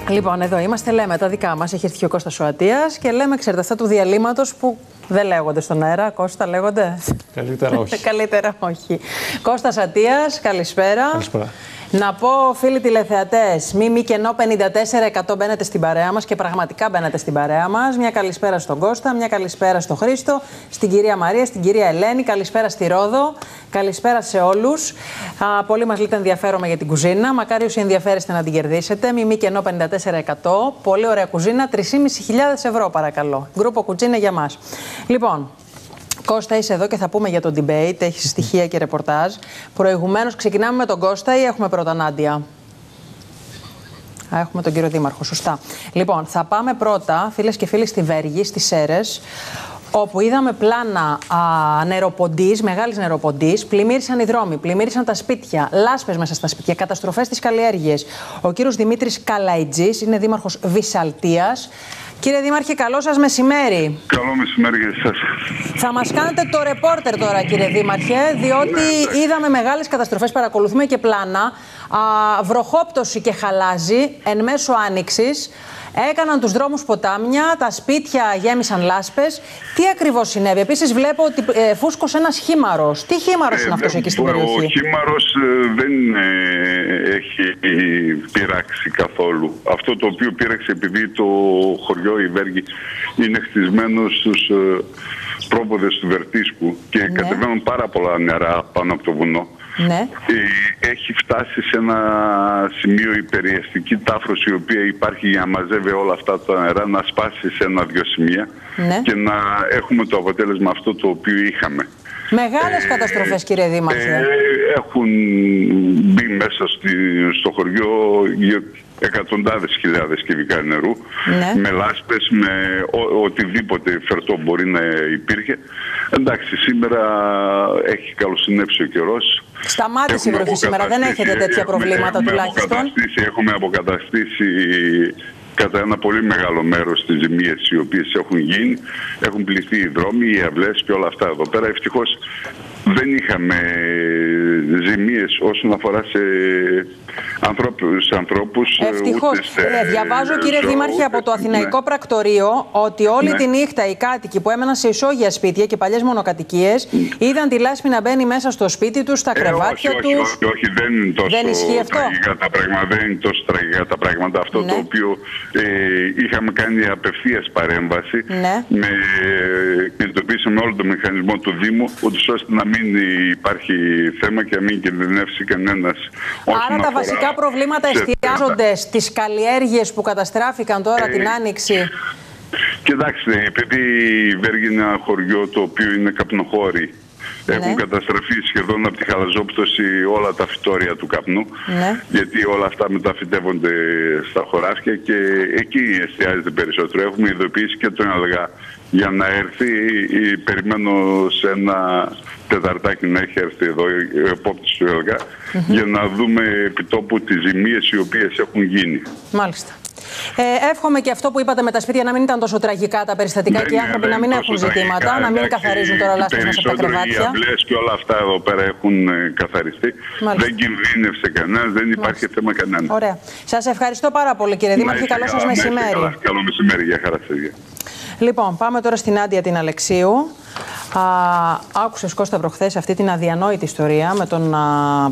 Λοιπόν, εδώ είμαστε, λέμε τα δικά μας. Έχει έρθει ο Κώστας ο Αττίας και λέμε, ξέρετε, αυτά του διαλύματος που δεν λέγονται στον αέρα. Κώστα, λέγονται. Καλύτερα όχι. Καλύτερα όχι. Κώστας Αττίας, καλησπέρα. Καλησπέρα. Να πω, φίλοι τηλεθεατές, μη κενό 54% μπαίνετε στην παρέα μας και πραγματικά μπαίνετε στην παρέα μας. Μια καλησπέρα στον Κώστα, μια καλησπέρα στον Χρήστο, στην κυρία Μαρία, στην κυρία Ελένη, καλησπέρα στη Ρόδο, καλησπέρα σε όλους. Πολύ μας λέτε ενδιαφέρομαι για την κουζίνα. Μακάρι όσοι ενδιαφέρεστε να την κερδίσετε. Μη κενό 54%. Πολύ ωραία κουζίνα, 3.500 ευρώ παρακαλώ. Γκρούπο κουζίνα για μας. Λοιπόν. Κώστα, είσαι εδώ και θα πούμε για το debate. Έχει στοιχεία και ρεπορτάζ. Προηγουμένως, ξεκινάμε με τον Κώστα ή έχουμε πρώτα Νάντια? Έχουμε τον κύριο Δήμαρχο, σωστά. Λοιπόν, θα πάμε πρώτα, φίλες και φίλοι, στη Βέργη, στις Σέρρες, όπου είδαμε πλάνα νεροποντής, μεγάλης νεροποντής, πλημμύρισαν οι δρόμοι, πλημμύρισαν τα σπίτια, λάσπες μέσα στα σπίτια, καταστροφές στις καλλιέργειες. Ο κύριος Δημήτρης Καλαϊτζής είναι δήμαρχος Βυσσαλτίας. Κύριε Δήμαρχε, καλό σας μεσημέρι. Καλό μεσημέρι για εσάς. Θα μας κάνετε το ρεπόρτερ τώρα, κύριε Δήμαρχε, διότι είδαμε μεγάλες καταστροφές, παρακολουθούμε και πλάνα, βροχόπτωση και χαλάζι εν μέσω άνοιξης. Έκαναν τους δρόμους ποτάμια, τα σπίτια γέμισαν λάσπες. Τι ακριβώς συνέβη? Επίσης βλέπω ότι φούσκωσε ένας χήμαρος. Τι χήμαρος είναι αυτός εκεί στην περιοχή? Ο χήμαρος δεν έχει πειράξει καθόλου. Αυτό το οποίο πήραξε, επειδή το χωριό η Βέργη είναι χτισμένο στους πρόποδες του Βερτίσκου και κατεβαίνουν πάρα πολλά νερά πάνω από το βουνό. Ναι. Έχει φτάσει σε ένα σημείο η περιεστική τάφρωση, η οποία υπάρχει για να μαζεύει όλα αυτά τα νερά, να σπάσει σε ένα-δυο σημεία και να έχουμε το αποτέλεσμα αυτό το οποίο είχαμε. Μεγάλες καταστροφές, κύριε Δήμαρχε. Έχουν μπει μέσα στο χωριό εκατοντάδες χιλιάδες κυβικά νερού, με λάσπες, με οτιδήποτε φερτό μπορεί να υπήρχε. Εντάξει, σήμερα έχει καλοσυνέψει ο καιρός. Σταμάτησε η βροχή σήμερα, δεν έχετε τέτοια προβλήματα τουλάχιστον? Έχουμε αποκαταστήσει κατά ένα πολύ μεγάλο μέρος τις ζημίες οι οποίες έχουν γίνει. Έχουν πληθεί οι δρόμοι, οι αυλές και όλα αυτά εδώ πέρα. Ευτυχώς δεν είχαμε ζημίες όσον αφορά σε ανθρώπους. Ευτυχώς. Διαβάζω, κύριε Δήμαρχε, από το Αθηναϊκό Πρακτορείο ότι όλη τη νύχτα οι κάτοικοι που έμεναν σε ισόγεια σπίτια και παλιές μονοκατοικίες είδαν τη λάσπη να μπαίνει μέσα στο σπίτι τους, στα κρεβάτια τους. Όχι, δεν είναι τόσο τραγικά τα πράγματα. Δεν είναι τόσο τραγικά τα πράγματα. Αυτό το οποίο είχαμε κάνει απευθείας παρέμβαση, κινητοποιήσαμε όλο το μηχανισμό του Δήμου, ούτως ώστε να μην υπάρχει θέμα και να μην κινδυνεύσει κανένας. Άρα τα βασικά προβλήματα εστιάζονται στις καλλιέργειες που καταστράφηκαν τώρα την Άνοιξη? Κοιτάξτε, επειδή η Βέργη είναι ένα χωριό το οποίο είναι καπνοχώρι, έχουν καταστραφεί σχεδόν από τη χαλαζόπτωση όλα τα φυτόρια του καπνού, γιατί όλα αυτά μεταφυτεύονται στα χωράφια και εκεί εστιάζεται περισσότερο. Έχουμε ειδοποιήσει και τον ΕΛΓΑ για να έρθει. Περιμένω σε ένα τεταρτάκι να έχει έρθει εδώ ο επόπτης του ΕΛΓΑ για να δούμε επιτόπου τις ζημίες οι οποίες έχουν γίνει. Μάλιστα. Εύχομαι και αυτό που είπατε με τα σπίτια να μην ήταν τόσο τραγικά τα περιστατικά και οι άνθρωποι να μην έχουν ζητήματα, να μην καθαρίζουν τώρα λάσπες μέσα από τα κρεβάτια. Οι αυλές και όλα αυτά εδώ πέρα έχουν καθαριστεί. Μάλιστα. Δεν κινδύνευσε κανένας, δεν υπάρχει θέμα κανένα. Ωραία. Σας ευχαριστώ πάρα πολύ, κύριε Δήμαρχε. Καλό σας μεσημέρι. Καλό μεσημέρι, για χαρά σας. Λοιπόν, πάμε τώρα στην Νάντια την Αλεξίου. Άκουσες, Κώστα, προχθές αυτή την αδιανόητη ιστορία με τον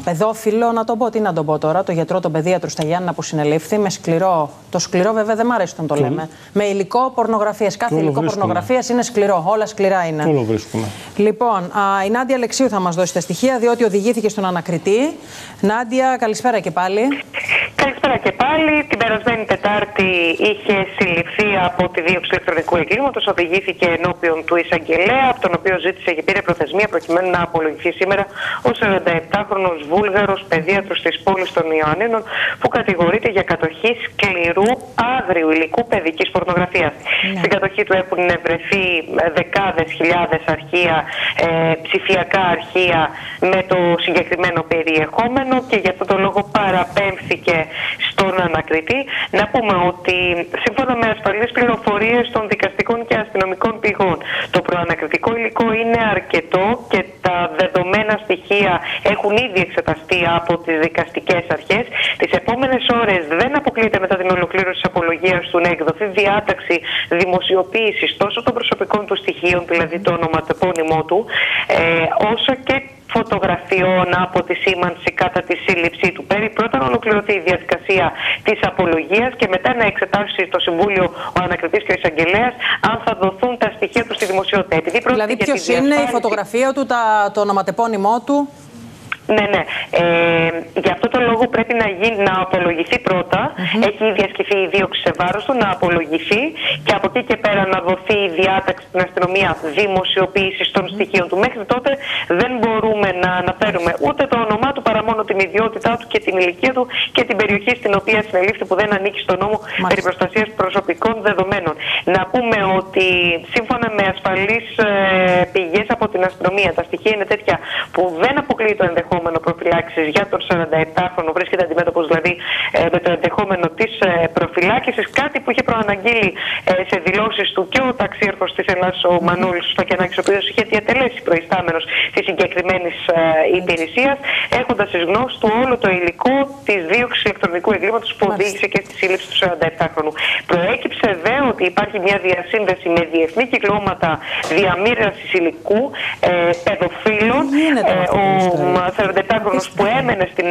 παιδόφιλο, να το πω, τι να το πω τώρα, το γιατρό, τον παιδίατρο στα Γιάννηνα που συνελήφθη με σκληρό. Το σκληρό, βέβαια, δεν μ' αρέσει όταν το λέμε. Με υλικό πορνογραφίας. Κάθε υλικό πορνογραφίας είναι σκληρό. Όλα σκληρά είναι. Όλο βρίσκουμε. Λοιπόν, η Νάντια Αλεξίου θα μας δώσει τα στοιχεία, διότι οδηγήθηκε στον ανακριτή. Νάντια, καλησπέρα και πάλι. Καλησπέρα και πάλι. Την περασμένη Τετάρτη είχε συλληφθεί από τη δίωξη ηλεκτρονικού εγκλήματος, οδηγήθηκε ενώπιον του εισαγγελέα, από τον οποίο ζήτησε και πήρε προθεσμία προκειμένου να απολογηθεί σήμερα ο 47χρονος Βούλγαρος παιδίατρος της πόλης των Ιωαννίνων, που κατηγορείται για κατοχή σκληρού άγριου υλικού παιδικής πορνογραφίας. Στην κατοχή του έχουν βρεθεί δεκάδες χιλιάδες αρχεία, ψηφιακά αρχεία με το συγκεκριμένο περιεχόμενο, και γι' αυτό το λόγο παραπέμφθηκε στον ανακριτή. Να πούμε ότι σύμφωνα με ασφαλείς πληροφορίες των δικαστικών και αστυνομικών πηγών, το προανακριτικό υλικό είναι αρκετό και τα δεδομένα στοιχεία έχουν ήδη εξεταστεί από τις δικαστικές αρχές. Τις επόμενες ώρες δεν αποκλείεται, μετά την ολοκλήρωση της απολογίας του, να εκδοθεί διάταξη δημοσιοποίησης τόσο των προσωπικών του στοιχείων, δηλαδή το ονοματεπώνυμό του, όσο και φωτογραφιών από τη σήμανση κατά τη σύλληψή του. Πρώτα να ολοκληρωθεί η διαδικασία της απολογίας και μετά να εξετάσει το Συμβούλιο ο ανακριτής και ο εισαγγελέας αν θα δοθούν τα στοιχεία του στη δημοσιότητα. Δηλαδή ποιος είναι, η φωτογραφία του, το ονοματεπώνυμό του? Ναι. Γι' αυτό το λόγο πρέπει να απολογηθεί πρώτα. Έχει ήδη ασκηθεί η δίωξη σε βάρος του, να απολογηθεί και από εκεί και πέρα να δοθεί η διάταξη στην αστυνομία δημοσιοποίησης των στοιχείων του. Μέχρι τότε δεν μπορούμε να αναφέρουμε ούτε το όνομά του, παρά μόνο την ιδιότητά του και την ηλικία του και την περιοχή στην οποία συνελήφθη, που δεν ανήκει στον νόμο περί προστασίας προσωπικών δεδομένων. Να πούμε ότι σύμφωνα με ασφαλείς πηγές από την αστυνομία, τα στοιχεία είναι τέτοια που δεν αποκλείει το ενδεχόμενο προφυλάξης για τον 47χρονο. Βρίσκεται αντιμέτωπος δηλαδή με το ενδεχόμενο της προφυλάκησης, κάτι που είχε προαναγγείλει σε δηλώσεις του και ο ταξίαρχος της Ελλάδας, ο Μανώλης Φακιανάκης, ο οποίος είχε διατελέσει προϊστάμενος της συγκεκριμένης υπηρεσίας, έχοντας εις γνώση του όλο το υλικό της δίωξης ηλεκτρονικού εγκλήματος που οδήγησε και στη σύλληψη του 47χρονου. Προέκυψε δε ότι υπάρχει μια διασύνδεση με διεθνή κυκλώματα διαμοίρασης υλικού παιδοφίλων. Ο 47χρονος που έμενε στην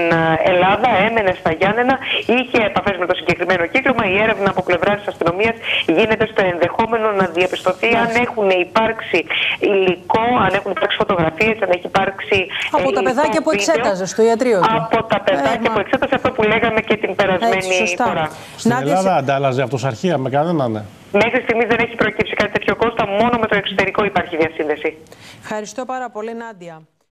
Ελλάδα, έμενε στα Γιάννενα, είχε επαφές με το συγκεκριμένο κύκλωμα. Η έρευνα από πλευράς της αστυνομίας γίνεται στο ενδεχόμενο να διαπιστωθεί αν έχουν υπάρξει υλικό, αν έχουν υπάρξει φωτογραφίες, αν έχει υπάρξει. Από τα παιδάκια που εξέταζε στο ιατρείο του. Από τα παιδάκια που εξέταζε, αυτό που λέγαμε και την περασμένη φορά. Στην Ελλάδα αντάλλαζε αυτοσαρχία με κανέναν? Μέχρι στιγμής δεν έχει προκύψει κάτι τέτοιο, Κώστα, μόνο με το εξωτερικό υπάρχει διασύνδεση. Ευχαριστώ πάρα πολύ, Νάντια.